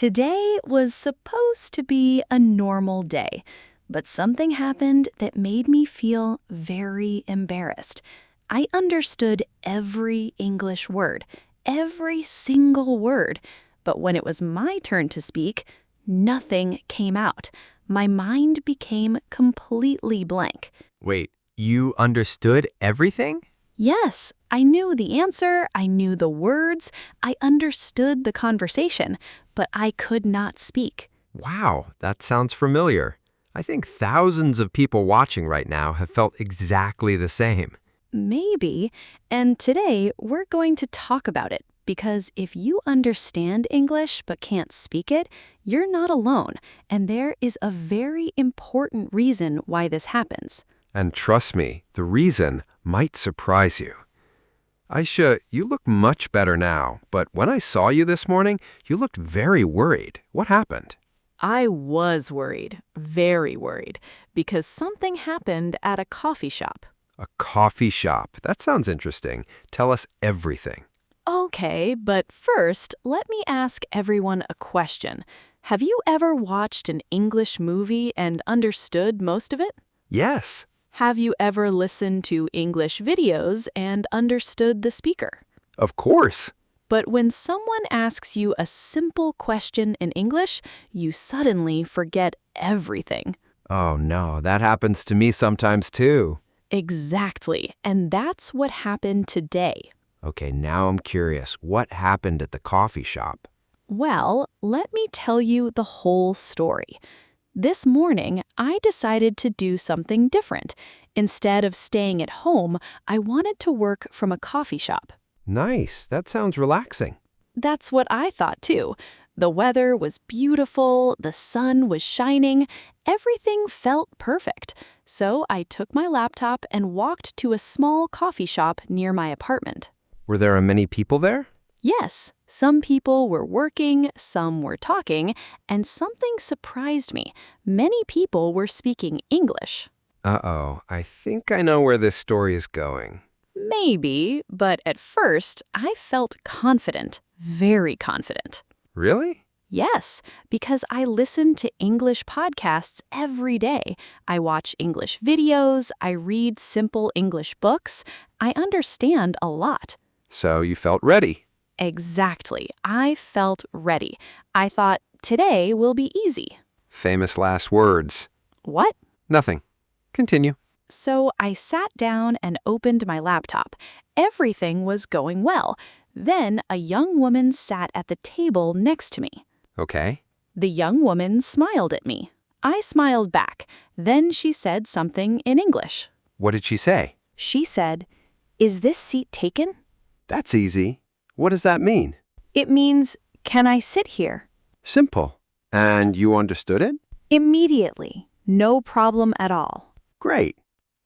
Today was supposed to be a normal day, but something happened that made me feel very embarrassed. I understood every English word, every single word, but when it was my turn to speak, nothing came out. My mind became completely blank. Wait, you understood everything? Yes, I knew the answer, I knew the words, I understood the conversation, but I could not speak. Wow, that sounds familiar. I think thousands of people watching right now have felt exactly the same. Maybe, and today we're going to talk about it, because if you understand English but can't speak it, you're not alone, and there is a very important reason why this happens. And trust me, the reason might surprise you. Aisha, you look much better now, but when I saw you this morning, you looked very worried. What happened? I was worried, very worried, because something happened at a coffee shop. A coffee shop. That sounds interesting. Tell us everything. Okay, but first, let me ask everyone a question. Have you ever watched an English movie and understood most of it? Yes. Have you ever listened to English videos and understood the speaker? Of course. But when someone asks you a simple question in English, you suddenly forget everything. Oh no, that happens to me sometimes too. Exactly, and that's what happened today. Okay, now I'm curious. What happened at the coffee shop? Well, let me tell you the whole story. This morning, I decided to do something different. Instead of staying at home, I wanted to work from a coffee shop. Nice. That sounds relaxing. That's what I thought too. The weather was beautiful, the sun was shining, everything felt perfect. So I took my laptop and walked to a small coffee shop near my apartment. Were there many people there? Yes, some people were working, some were talking, and something surprised me. Many people were speaking English. Uh-oh, I think I know where this story is going. Maybe, but at first, I felt confident, very confident. Really? Yes, because I listen to English podcasts every day. I watch English videos, I read simple English books. I understand a lot. So you felt ready. Exactly. I felt ready. I thought, today will be easy. Famous last words. What? Nothing. Continue. So I sat down and opened my laptop. Everything was going well. Then a young woman sat at the table next to me. Okay. The young woman smiled at me. I smiled back. Then she said something in English. What did she say? She said, "Is this seat taken?" That's easy. What does that mean? It means, "Can I sit here?" Simple. And you understood it? Immediately. No problem at all. Great.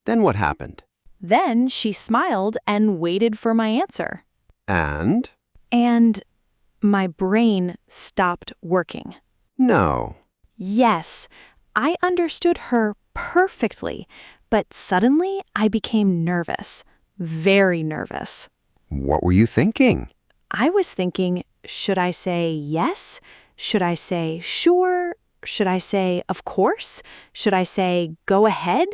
Then what happened? Then she smiled and waited for my answer. And? And my brain stopped working. No. Yes, I understood her perfectly, but suddenly I became nervous, very nervous. What were you thinking? I was thinking, should I say yes? Should I say sure? Should I say of course? Should I say go ahead?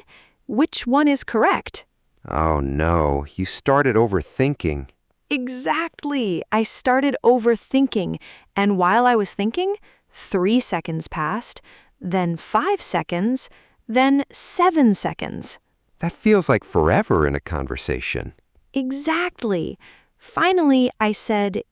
Which one is correct? Oh no, you started overthinking. Exactly. I started overthinking, and while I was thinking, 3 seconds passed, then 5 seconds, then 7 seconds. That feels like forever in a conversation. Exactly. Finally, I said,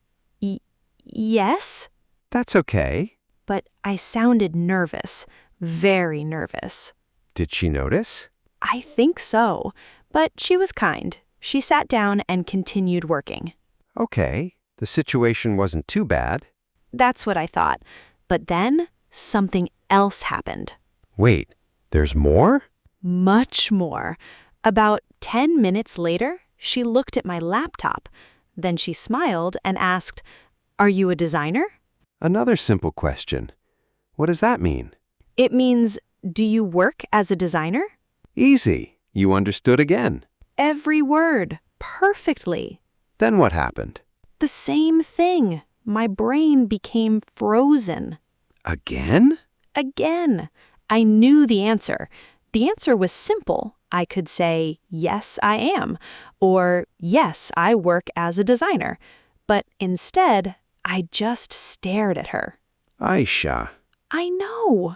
yes, That's okay. but I sounded nervous, very nervous. Did she notice? I think so, but she was kind. She sat down and continued working. Okay, the situation wasn't too bad. That's what I thought. But then something else happened. Wait, there's more? Much more. About 10 minutes later, she looked at my laptop. Then she smiled and asked, "Are you a designer?" Another simple question. What does that mean? It means, do you work as a designer? Easy. You understood again. Every word, perfectly. Then what happened? The same thing. My brain became frozen. Again? Again. I knew the answer. The answer was simple. I could say, yes, I am, or yes, I work as a designer. But instead, I just stared at her. Aisha. I know.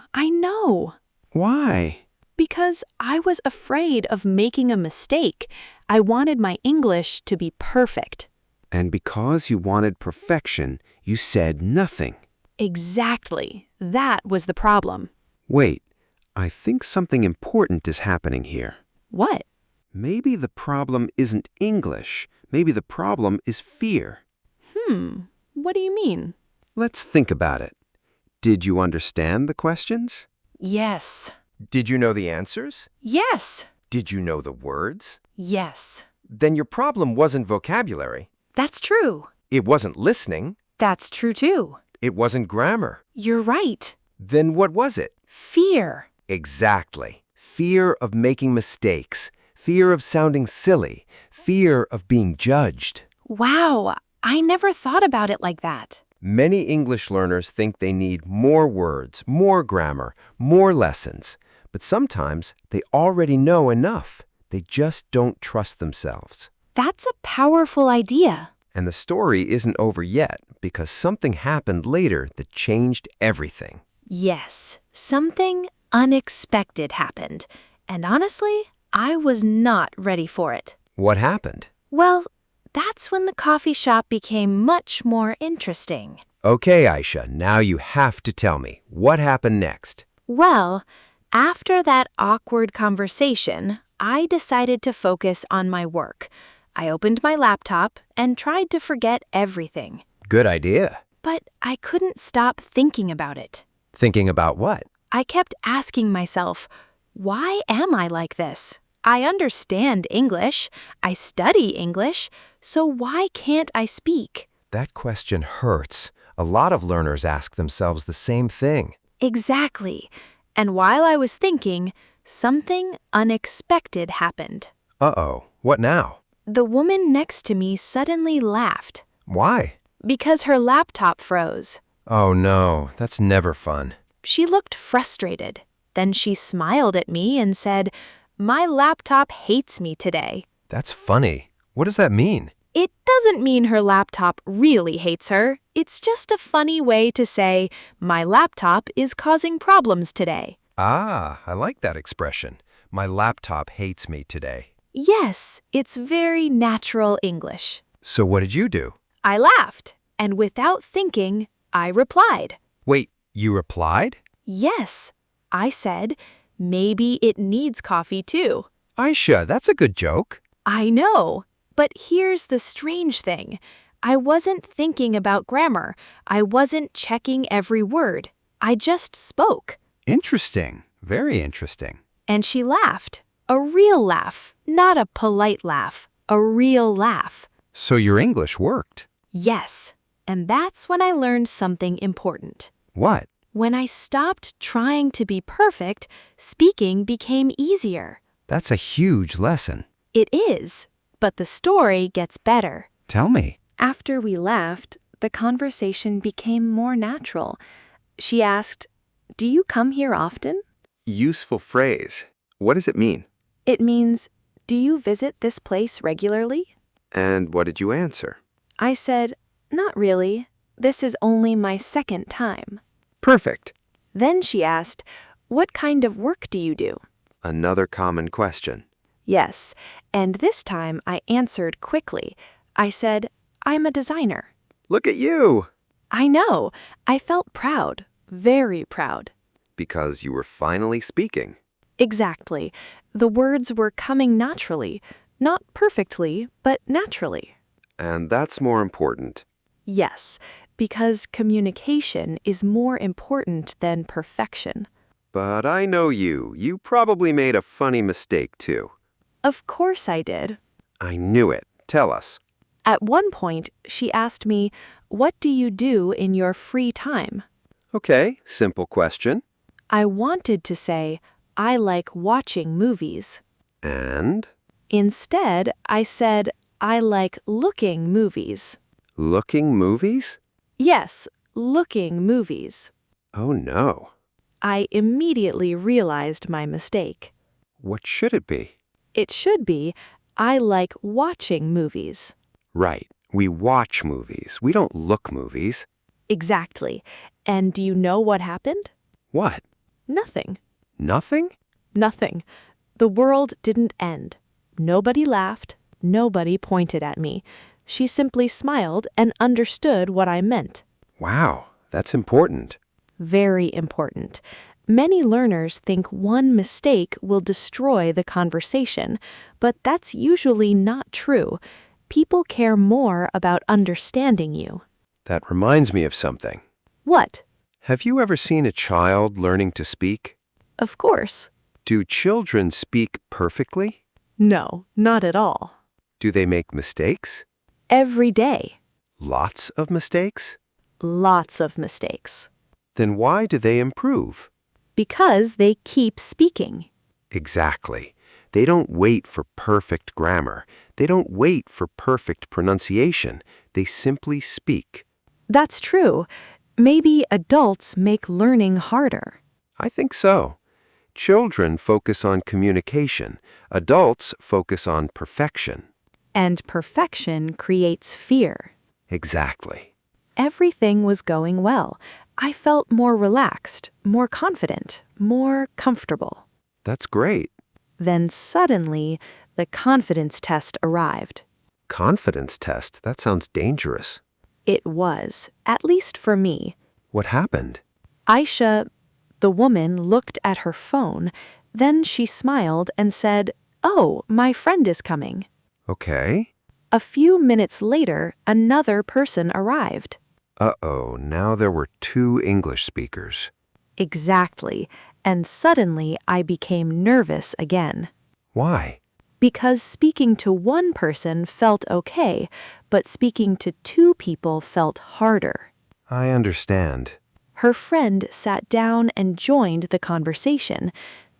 Why? Because I was afraid of making a mistake. I wanted my English to be perfect. And because you wanted perfection, you said nothing. Exactly. That was the problem. Wait, I think something important is happening here. What? Maybe the problem isn't English. Maybe the problem is fear. What do you mean? Let's think about it. Did you understand the questions? Yes. Did you know the answers? Yes. Did you know the words? Yes. Then your problem wasn't vocabulary. That's true. It wasn't listening. That's true too. It wasn't grammar. You're right. Then what was it? Fear. Exactly. Fear of making mistakes. Fear of sounding silly. Fear of being judged. Wow, I never thought about it like that. Many English learners think they need more words, more grammar, more lessons. But sometimes they already know enough. They just don't trust themselves. That's a powerful idea. And the story isn't over yet because something happened later that changed everything. Yes, something unexpected happened. And honestly, I was not ready for it. What happened? Well, that's when the coffee shop became much more interesting. Okay, Aisha, now you have to tell me. What happened next? Well, after that awkward conversation, I decided to focus on my work. I opened my laptop and tried to forget everything. Good idea. But I couldn't stop thinking about it. Thinking about what? I kept asking myself, why am I like this? I understand English. I study English. So why can't I speak? That question hurts. A lot of learners ask themselves the same thing. Exactly. And while I was thinking, something unexpected happened. Uh-oh, what now? The woman next to me suddenly laughed. Why? Because her laptop froze. Oh no, that's never fun. She looked frustrated. Then she smiled at me and said, "My laptop hates me today." That's funny. What does that mean? It doesn't mean her laptop really hates her. It's just a funny way to say, my laptop is causing problems today. Ah, I like that expression. My laptop hates me today. Yes, it's very natural English. So what did you do? I laughed, and without thinking, I replied. Wait, you replied? Yes, I said, maybe it needs coffee too. Aisha, that's a good joke. I know, but here's the strange thing. I wasn't thinking about grammar. I wasn't checking every word. I just spoke. Interesting. Very interesting. And she laughed. A real laugh, not a polite laugh. A real laugh. So your English worked. Yes, and that's when I learned something important. What? When I stopped trying to be perfect, speaking became easier. That's a huge lesson. It is, but the story gets better. Tell me. After we left, the conversation became more natural. She asked, "Do you come here often?" Useful phrase. What does it mean? It means, "Do you visit this place regularly?" And what did you answer? I said, "Not really. This is only my second time." Perfect. Then she asked, "What kind of work do you do?" Another common question. Yes, and this time I answered quickly. I said, "I'm a designer." Look at you! I know. I felt proud, very proud. Because you were finally speaking. Exactly. The words were coming naturally. Not perfectly, but naturally. And that's more important. Yes, because communication is more important than perfection. But I know you. You probably made a funny mistake, too. Of course I did. I knew it. Tell us. At one point, she asked me, "What do you do in your free time?" Okay, simple question. I wanted to say, "I like watching movies." And? Instead, I said, "I like looking movies." Looking movies? Yes, looking movies. Oh no. I immediately realized my mistake. What should it be? It should be, I like watching movies. Right. We watch movies. We don't look movies. Exactly. And do you know what happened? What? Nothing. Nothing? Nothing. The world didn't end. Nobody laughed. Nobody pointed at me. She simply smiled and understood what I meant. Wow, that's important. Very important. Many learners think one mistake will destroy the conversation, but that's usually not true. People care more about understanding you. That reminds me of something. What? Have you ever seen a child learning to speak? Of course. Do children speak perfectly? No, not at all. Do they make mistakes? Every day. Lots of mistakes? Lots of mistakes. Then why do they improve? Because they keep speaking. Exactly. They don't wait for perfect grammar. They don't wait for perfect pronunciation. They simply speak. That's true. Maybe adults make learning harder. I think so. Children focus on communication. Adults focus on perfection. And perfection creates fear. Exactly. Everything was going well. I felt more relaxed, more confident, more comfortable. That's great. Then suddenly, the confidence test arrived. Confidence test? That sounds dangerous. It was, at least for me. What happened? Aisha, the woman, looked at her phone. Then she smiled and said, "Oh, my friend is coming." Okay. A few minutes later, another person arrived. Uh-oh, now there were 2 English speakers. Exactly. And suddenly I became nervous again. Why? Because speaking to one person felt okay, but speaking to 2 people felt harder. I understand. Her friend sat down and joined the conversation.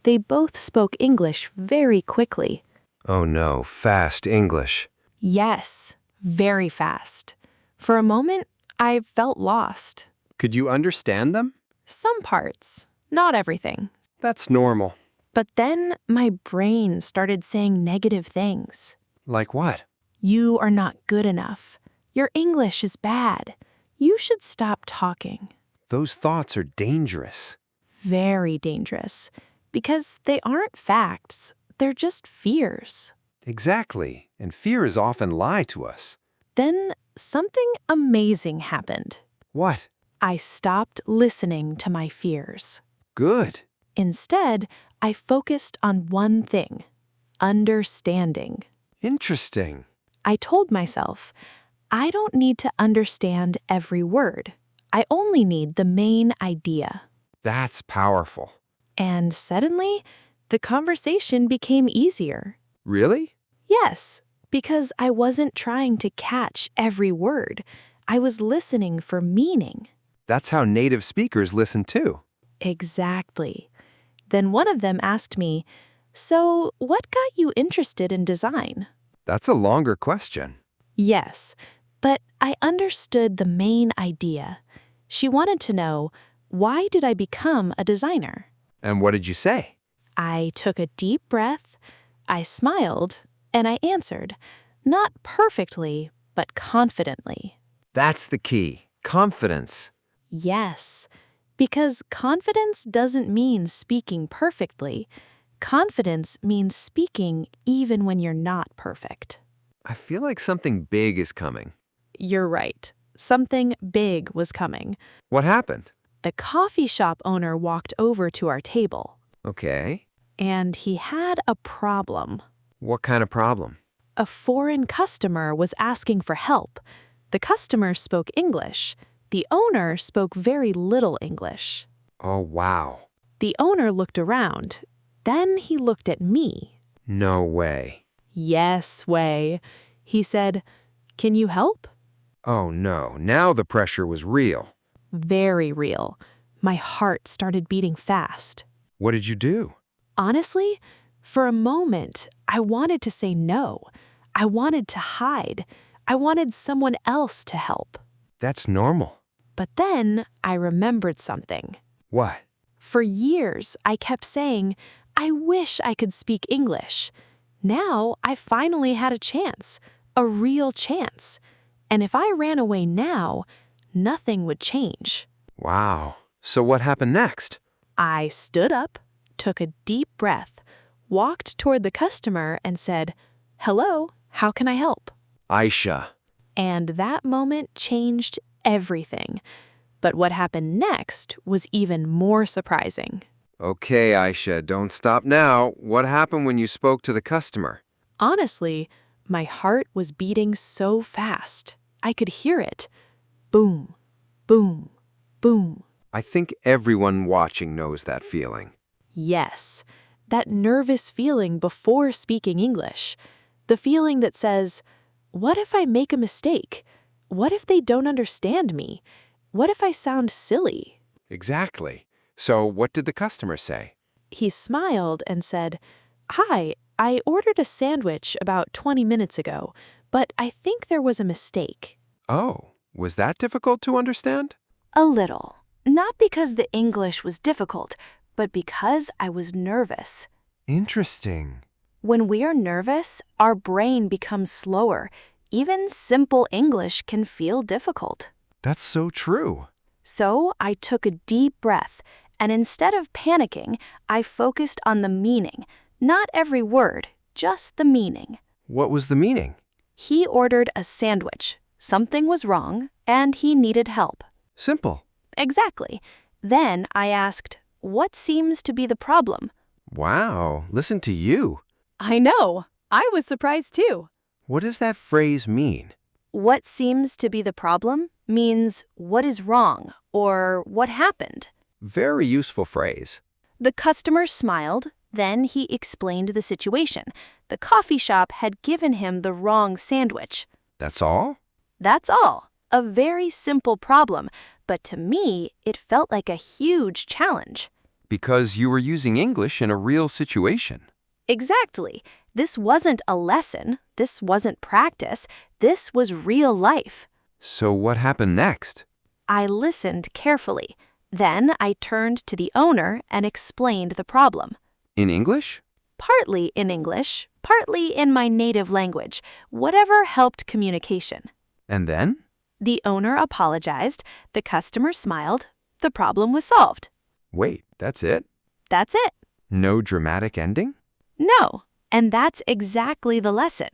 They both spoke English very quickly. Oh no, fast English. Yes, very fast. For a moment, I felt lost. Could you understand them? Some parts, not everything. That's normal. But then my brain started saying negative things. Like what? You are not good enough. Your English is bad. You should stop talking. Those thoughts are dangerous. Very dangerous. Because they aren't facts. They're just fears. Exactly. And fears often lie to us. Then something amazing happened. What? I stopped listening to my fears. Good. Instead, I focused on one thing: understanding. Interesting. I told myself, I don't need to understand every word. I only need the main idea. That's powerful. And suddenly, the conversation became easier. Really? Yes, because I wasn't trying to catch every word. I was listening for meaning. That's how native speakers listen too. Exactly. Then one of them asked me, "So, what got you interested in design?" That's a longer question. Yes, but I understood the main idea. She wanted to know, why did I become a designer? And what did you say? I took a deep breath, I smiled, and I answered, not perfectly, but confidently. That's the key. Confidence. Yes, because confidence doesn't mean speaking perfectly. Confidence means speaking even when you're not perfect. I feel like something big is coming. You're right. Something big was coming. What happened? The coffee shop owner walked over to our table, Okay. and he had a problem. What kind of problem? A foreign customer was asking for help. The customer spoke English. The owner spoke very little English. Oh, wow. The owner looked around. Then he looked at me. No way. Yes, way. He said, "Can you help?" Oh, no. Now the pressure was real. Very real. My heart started beating fast. What did you do? Honestly, for a moment, I wanted to say no. I wanted to hide. I wanted someone else to help. That's normal. But then I remembered something. What? For years, I kept saying, I wish I could speak English. Now, I finally had a chance, a real chance. And if I ran away now, nothing would change. Wow. So what happened next? I stood up, took a deep breath, walked toward the customer and said, "Hello, how can I help?" Aisha. And that moment changed everything. But what happened next was even more surprising. Okay, Aisha, don't stop now. What happened when you spoke to the customer? Honestly, my heart was beating so fast. I could hear it. Boom, boom, boom. I think everyone watching knows that feeling. Yes, that nervous feeling before speaking English. The feeling that says, what if I make a mistake? What if they don't understand me? What if I sound silly? Exactly. So what did the customer say? He smiled and said, "Hi, I ordered a sandwich about 20 minutes ago, but I think there was a mistake." Oh, was that difficult to understand? A little. Not because the English was difficult, but because I was nervous. Interesting. When we are nervous, our brain becomes slower. Even simple English can feel difficult. That's so true. So I took a deep breath, and instead of panicking, I focused on the meaning. Not every word, just the meaning. What was the meaning? He ordered a sandwich. Something was wrong, and he needed help. Simple. Exactly. Then I asked, "What seems to be the problem?" Wow, listen to you. I know. I was surprised too. What does that phrase mean? What seems to be the problem means what is wrong or what happened. Very useful phrase. The customer smiled, then he explained the situation. The coffee shop had given him the wrong sandwich. That's all? That's all. A very simple problem, but to me, it felt like a huge challenge. Because you were using English in a real situation. Exactly. This wasn't a lesson. This wasn't practice. This was real life. So what happened next? I listened carefully. Then I turned to the owner and explained the problem. In English? Partly in English, partly in my native language, whatever helped communication. And then? The owner apologized, the customer smiled, the problem was solved. Wait, that's it? That's it. No dramatic ending? No, and that's exactly the lesson.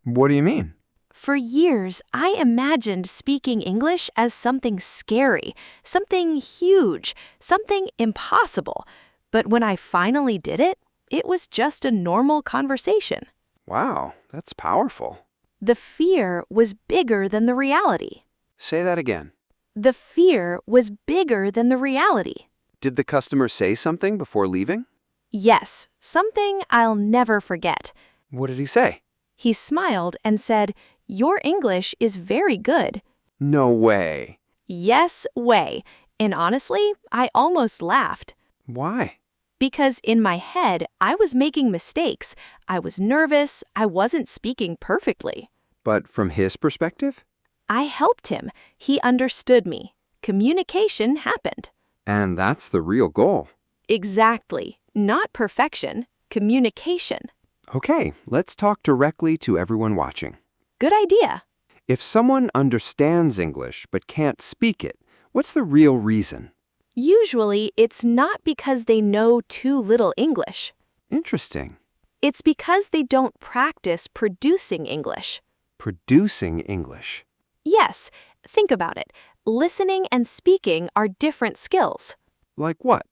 What do you mean? For years, I imagined speaking English as something scary, something huge, something impossible. But when I finally did it, it was just a normal conversation. Wow, that's powerful. The fear was bigger than the reality. Say that again. The fear was bigger than the reality. Did the customer say something before leaving? Yes, something I'll never forget. What did he say? He smiled and said, "Your English is very good." No way. Yes way. And honestly, I almost laughed. Why? Because in my head, I was making mistakes. I was nervous. I wasn't speaking perfectly. But from his perspective? I helped him. He understood me. Communication happened. And that's the real goal. Exactly. Not perfection. Communication. Okay, let's talk directly to everyone watching. Good idea. If someone understands English but can't speak it, what's the real reason? Usually, it's not because they know too little English. Interesting. It's because they don't practice producing English. Producing English. Yes, think about it. Listening and speaking are different skills. Like what?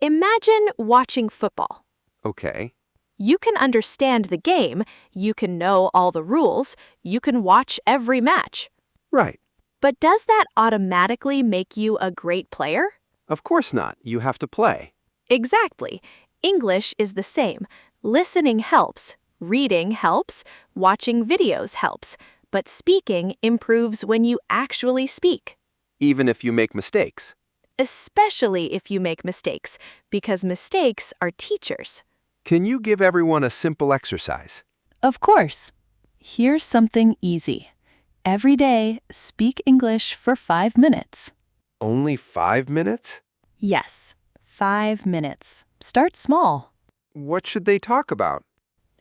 Imagine watching football. Okay. You can understand the game, you can know all the rules, you can watch every match. Right. But does that automatically make you a great player? Of course not. You have to play. Exactly. English is the same. Listening helps, reading helps, watching videos helps, but speaking improves when you actually speak. Even if you make mistakes. Especially if you make mistakes, because mistakes are teachers. Can you give everyone a simple exercise? Of course. Here's something easy. Every day, speak English for 5 minutes. Only 5 minutes? Yes. 5 minutes. Start small. What should they talk about?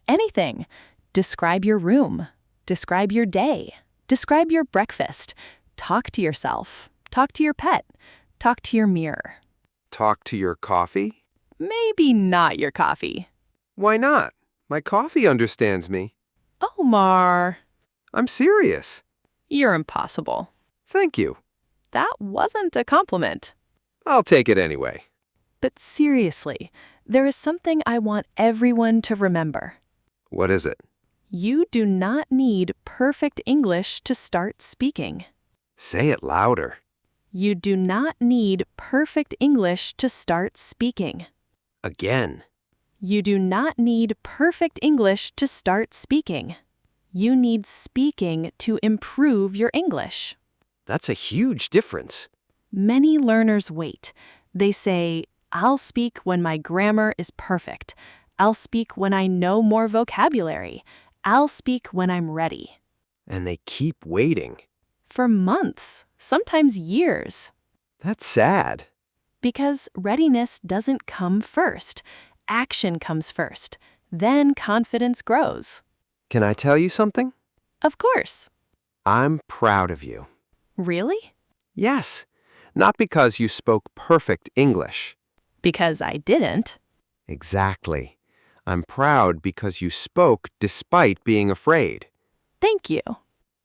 Anything. Describe your room. Describe your day. Describe your breakfast. Talk to yourself. Talk to your pet. Talk to your mirror. Talk to your coffee? Maybe not your coffee. Why not? My coffee understands me. Omar, I'm serious. you're impossible. Thank you. That wasn't a compliment. I'll take it anyway. But seriously, there is something I want everyone to remember. What is it? You do not need perfect English to start speaking. Say it louder. You do not need perfect English to start speaking. Again. You do not need perfect English to start speaking. You need speaking to improve your English. That's a huge difference. Many learners wait. They say, I'll speak when my grammar is perfect. I'll speak when I know more vocabulary. I'll speak when I'm ready. And they keep waiting. For months, sometimes years. That's sad. Because readiness doesn't come first. Action comes first. Then confidence grows. Can I tell you something? Of course. I'm proud of you. Really? Yes. Not because you spoke perfect English. Because I didn't. Exactly. I'm proud because you spoke despite being afraid. Thank you.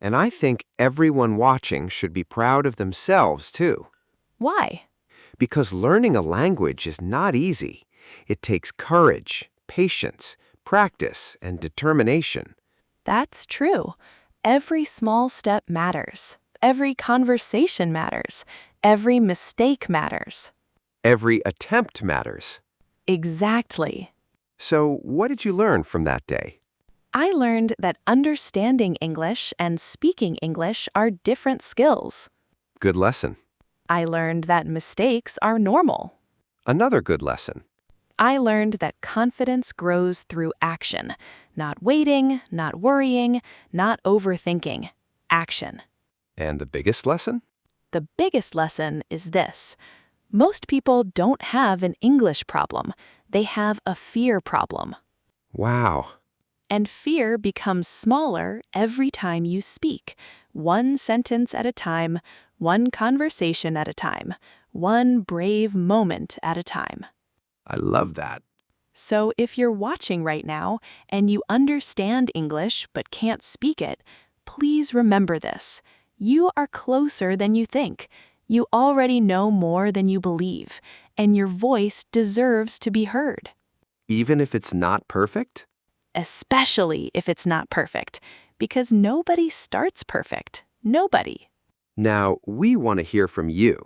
And I think everyone watching should be proud of themselves, too. Why? Because learning a language is not easy. It takes courage, patience, practice, and determination. That's true. Every small step matters. Every conversation matters. Every mistake matters. Every attempt matters. Exactly. So, what did you learn from that day? I learned that understanding English and speaking English are different skills. Good lesson. I learned that mistakes are normal. Another good lesson. I learned that confidence grows through action, not waiting, not worrying, not overthinking. Action. And the biggest lesson? The biggest lesson is this. Most people don't have an English problem. They have a fear problem. Wow. And fear becomes smaller every time you speak. One sentence at a time, one conversation at a time, one brave moment at a time. I love that. So if you're watching right now and you understand English but can't speak it, please remember this. You are closer than you think. You already know more than you believe, and your voice deserves to be heard. Even if it's not perfect? Especially if it's not perfect, because nobody starts perfect. Nobody. Now, we want to hear from you.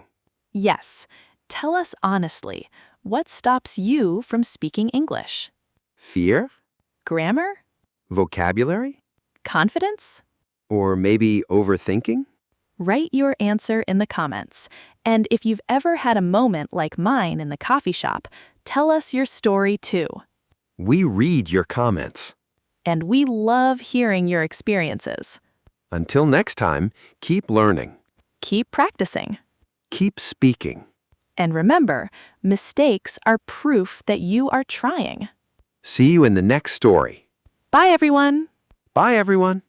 Yes, tell us honestly, what stops you from speaking English? Fear? Grammar? Vocabulary? Confidence? Or maybe overthinking? Write your answer in the comments. And if you've ever had a moment like mine in the coffee shop, tell us your story too. We read your comments. And we love hearing your experiences. Until next time, keep learning. Keep practicing. Keep speaking. And remember, mistakes are proof that you are trying. See you in the next story. Bye, everyone. Bye, everyone.